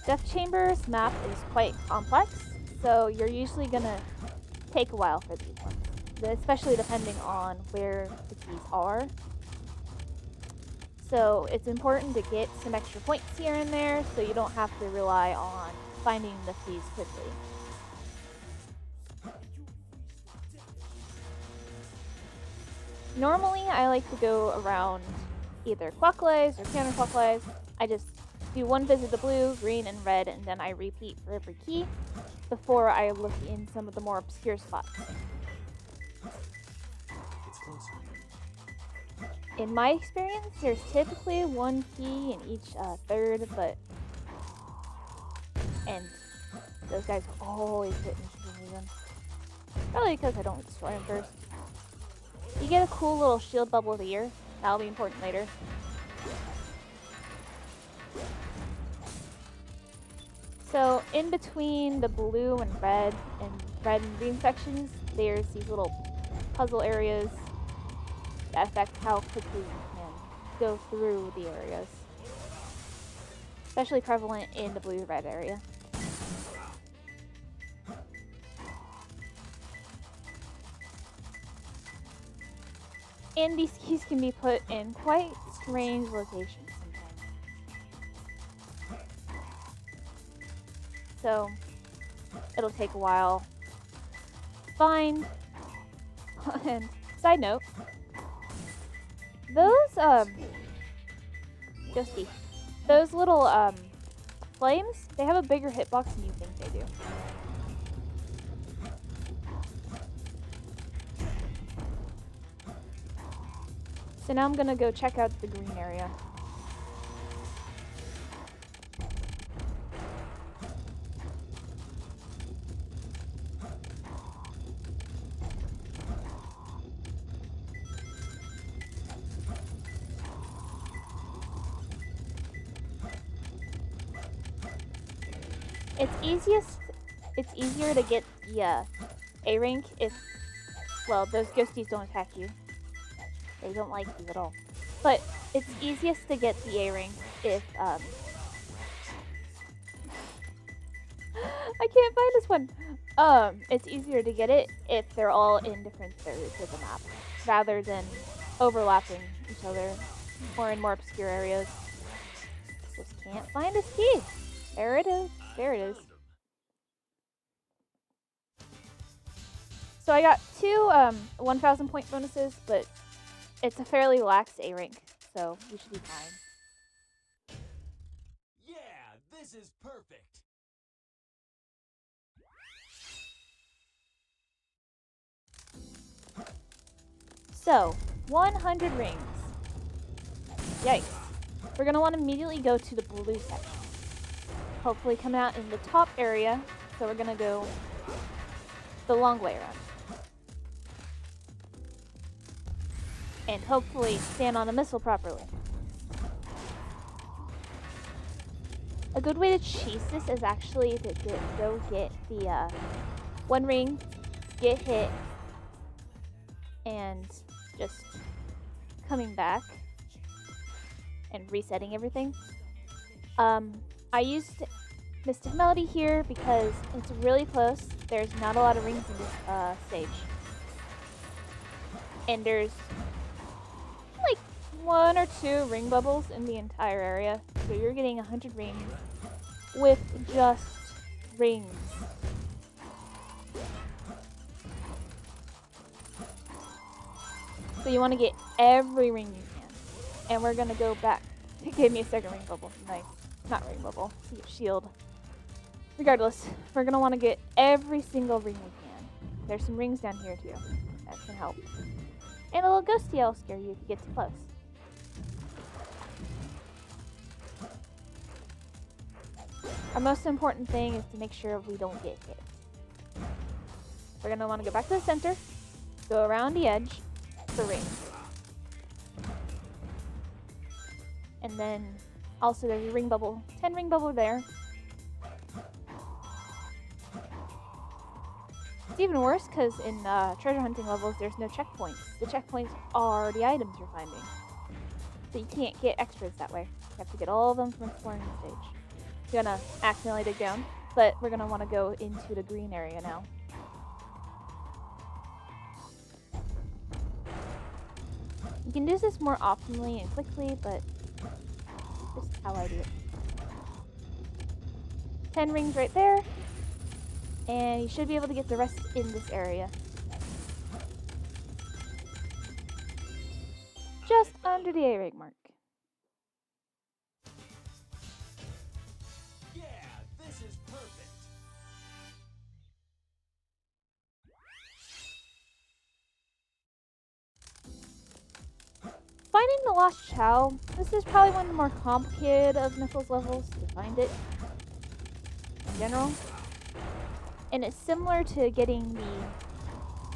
Death Chamber's map is quite complex, so you're usually gonna take a while for these ones, especially depending on where the keys are. So it's important to get some extra points here and there so you don't have to rely on finding the keys quickly. Normally, I like to go around either clockwise or counterclockwise. I just do one visit to blue, green, and red, and then I repeat for every key before I look in some of the more obscure spots. It's closer. In my experience, there's typically one key in each third, and those guys always hit me for some reason. Probably because I don't destroy them first. You get a cool little shield bubble of the year. That'll be important later. So in between the blue and red and green sections, there's these little puzzle areas that affect how quickly you can go through the areas. Especially prevalent in the blue-red area. And these keys can be put in quite strange locations sometimes. So it'll take a while to find. And side note, those those little flames, they have a bigger hitbox than you think they do. So now I'm gonna go check out the green area. It's easier to get the A rank if, well, those ghosties don't attack you. They don't like you at all. But it's easiest to get the A rank if I can't find this one. It's easier to get it if they're all in different thirds of the map rather than overlapping each other or in more obscure areas. Just can't find a key. There it is. There it is. So I got two 1,000 point bonuses, but it's a fairly lax A rank, so you should be fine. Yeah, this is perfect. So, 100 rings. Yikes. We're going to want to immediately go to the blue section. Hopefully come out in the top area, so we're going to go the long way around. And hopefully stand on a missile properly. A good way to chase this is actually to go get the one ring, get hit, and just coming back and resetting everything. I used Mystic Melody here because it's really close. There's not a lot of rings in this stage. And there's like 1 or 2 ring bubbles in the entire area. So you're getting 100 rings with just rings. So you want to get every ring you can. And we're going to go back. It gave me a second ring bubble. Nice. Not ring bubble. Shield. Regardless, we're going to want to get every single ring we can. There's some rings down here too. That can help. And a little ghosty will scare you if you get too close. Our most important thing is to make sure we don't get hit. We're going to want to go back to the center, go around the edge for rings. And then also there's a ring bubble, 10 ring bubble there. It's even worse because in treasure hunting levels there's no checkpoints. The checkpoints are the items you're finding. So you can't get extras that way. You have to get all of them from exploring the stage. gonna accidentally dig down, but we're gonna want to go into the green area now. You can do this more optimally and quickly, but just how I do it. 10 rings right there, and you should be able to get the rest in this area. Just under the A ring mark. Yeah, this is perfect. Finding the lost Chow, this is probably one of the more complicated of Niffle's levels to find it in general. And it's similar to getting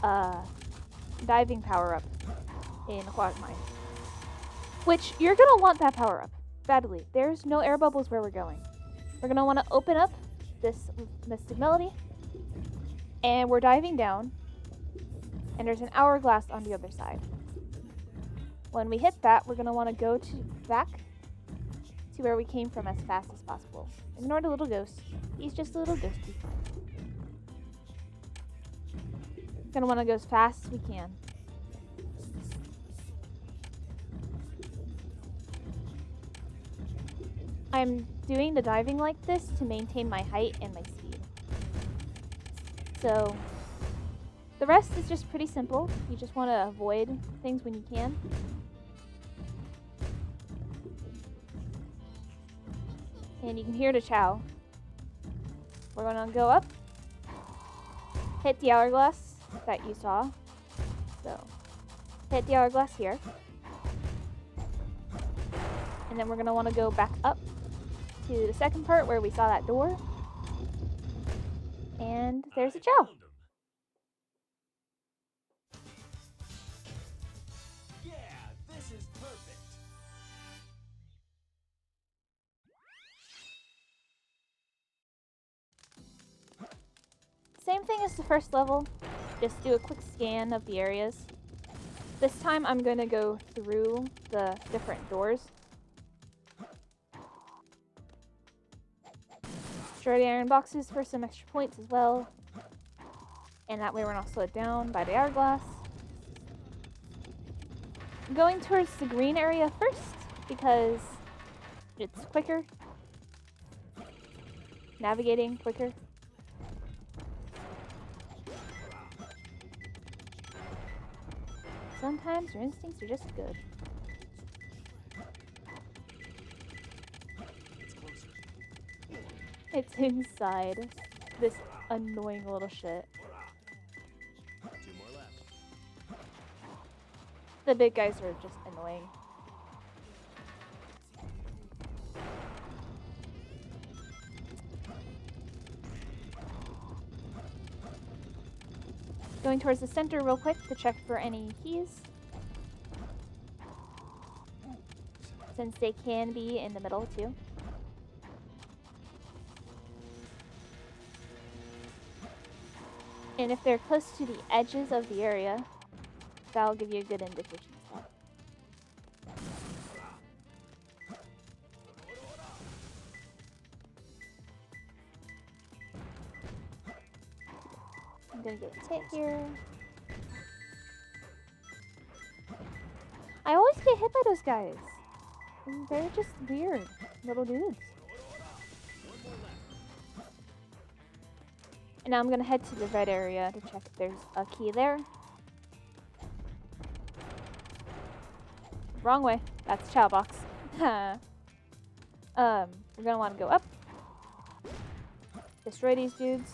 the diving power-up in Aquatic Mine. Which, you're going to want that power-up, badly. There's no air bubbles where we're going. We're going to want to open up this Mystic Melody, and we're diving down, and there's an hourglass on the other side. When we hit that, we're going to want to go back to where we came from as fast as possible. Ignore the little ghost. He's just a little ghosty. Gonna want to go as fast as we can. I'm doing the diving like this to maintain my height and my speed. So the rest is just pretty simple. You just want to avoid things when you can. And you can hear the Chow. We're gonna go up, hit the hourglass that you saw. So hit the hourglass here. And then we're going to want to go back up to the second part where we saw that door. And there's a Chow. Yeah, this is perfect. Same thing as the first level. Just do a quick scan of the areas. This time I'm going to go through the different doors. Destroy the iron boxes for some extra points as well. And that way we're not slowed down by the hourglass. I'm going towards the green area first because it's quicker. Navigating quicker. Sometimes your instincts are just good. It's inside this annoying little shit. 2 more left. The big guys are just annoying. Going towards the center real quick to check for any keys. Since they can be in the middle too. And if they're close to the edges of the area, that'll give you a good indication spot. I'm gonna get a hit here. I always get hit by those guys. They're just weird little dudes. And now I'm gonna head to the red area to check if there's a key there. Wrong way. That's Chow box. We're gonna want to go up. Destroy these dudes.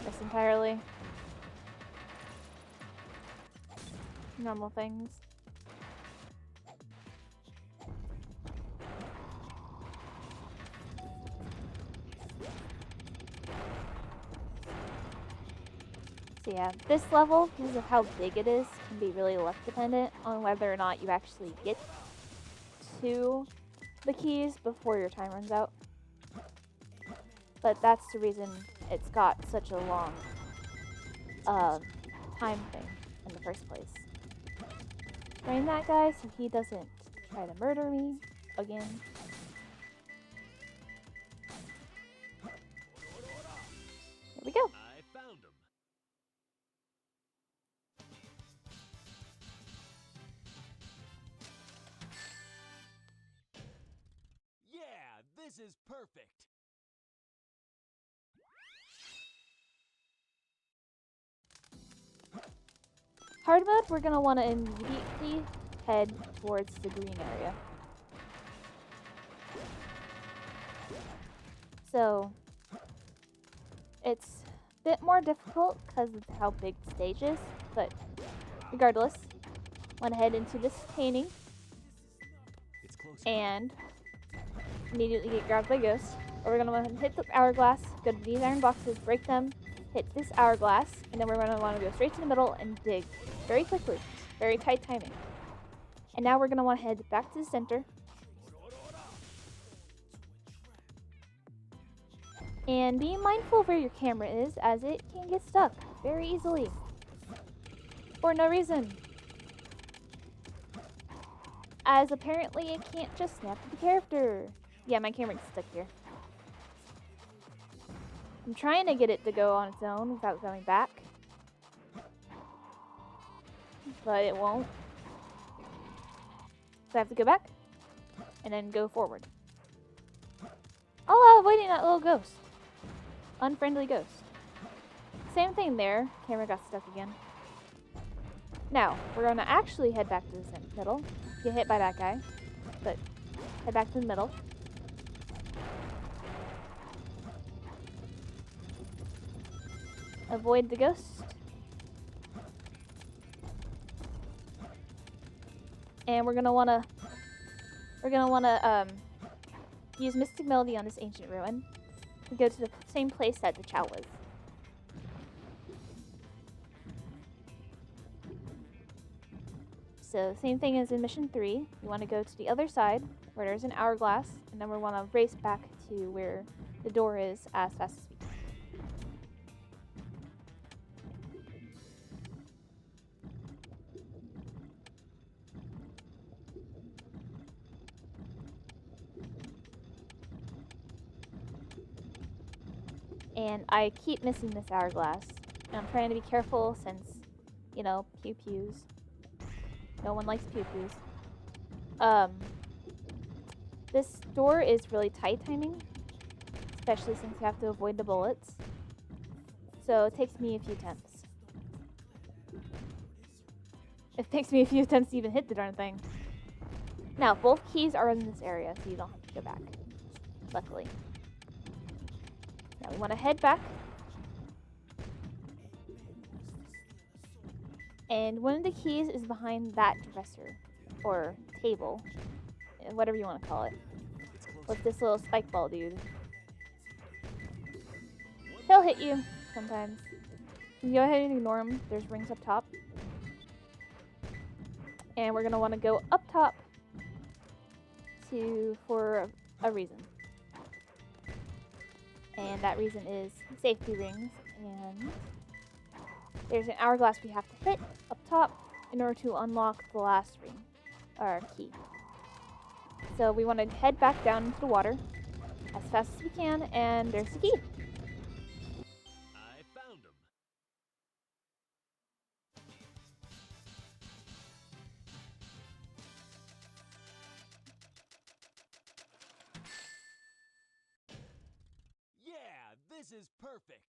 Miss entirely. Normal things. So yeah, this level, because of how big it is, can be really luck dependent on whether or not you actually get to the keys before your time runs out. but that's the reason it's got such a long time thing in the first place. Frame that guy so he doesn't try to murder me again. There we go. I found him. Yeah, this is perfect. Hard mode, we're going to want to immediately head towards the green area. So, it's a bit more difficult because of how big the stage is, but regardless, want to head into this painting It's close. and immediately get grabbed by ghosts. Or we're going to hit the hourglass, go to these iron boxes, break them, hit this hourglass, and then we're going to want to go straight to the middle and dig very quickly. Very tight timing. And now we're going to want to head back to the center. And be mindful of where your camera is, as it can get stuck very easily. For no reason. As apparently it can't just snap to the character. Yeah, my camera gets stuck here. I'm trying to get it to go on its own without going back. But it won't. So I have to go back and then go forward. All while avoiding that little ghost. Unfriendly ghost. Same thing there. Camera got stuck again. Now, we're going to actually head back to the middle. Get hit by that guy. But head back to the middle. Avoid the ghost. And we're gonna wanna use Mystic Melody on this ancient ruin to go to the same place that the Chow was. So same thing as in mission 3. You want to go to the other side where there's an hourglass, and then we want to race back to where the door is as fast as we can. And I keep missing this hourglass. And I'm trying to be careful since, you know, pew-pews. No one likes pew-pews. This door is really tight timing, especially since you have to avoid the bullets. So it takes me a few attempts. It takes me a few attempts to even hit the darn thing. Now, both keys are in this area, so you don't have to go back. Luckily. Now we want to head back. And one of the keys is behind that dresser, or table, whatever you want to call it, with this little spike ball dude. He'll hit you sometimes. You go ahead and ignore him. There's rings up top. And we're going to want to go up top for a reason. And that reason is safety rings, and there's an hourglass we have to hit up top in order to unlock the last ring, or key. So we want to head back down into the water as fast as we can, and there's the key. I found him. Yeah, this is perfect.